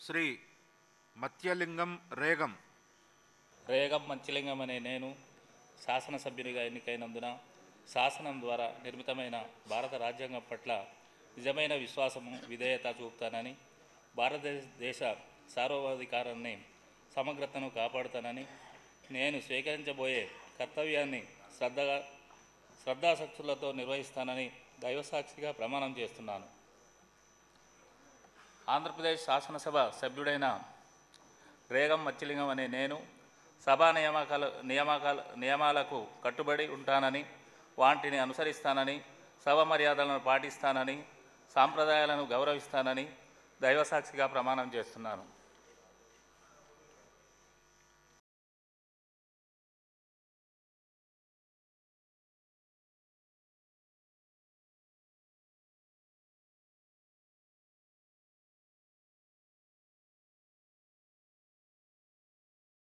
శ్రీ మత్స్యలింగం రేగం మత్స్యలింగం అనే నేను శాసనసభ్యునిగా ఎన్నికైనందున శాసనం ద్వారా నిర్మితమైన భారత రాజ్యాంగం పట్ల నిజమైన విశ్వాసము విధేయత చూపుతానని, భారతదేశ సార్వభౌమాధికారాన్ని సమగ్రతను కాపాడుతానని, నేను స్వీకరించబోయే కర్తవ్యాన్ని శ్రద్ధాశక్తులతో నిర్వహిస్తానని దైవసాక్షిగా ప్రమాణం చేస్తున్నాను. ఆంధ్రప్రదేశ్ శాసనసభ సభ్యుడైన రేగం మత్స్యలింగం అనే నేను సభా నియమాలకు కట్టుబడి ఉంటానని, వాటిని అనుసరిస్తానని, సభ మర్యాదలను పాటిస్తానని, సాంప్రదాయాలను గౌరవిస్తానని దైవసాక్షిగా ప్రమాణం చేస్తున్నాను.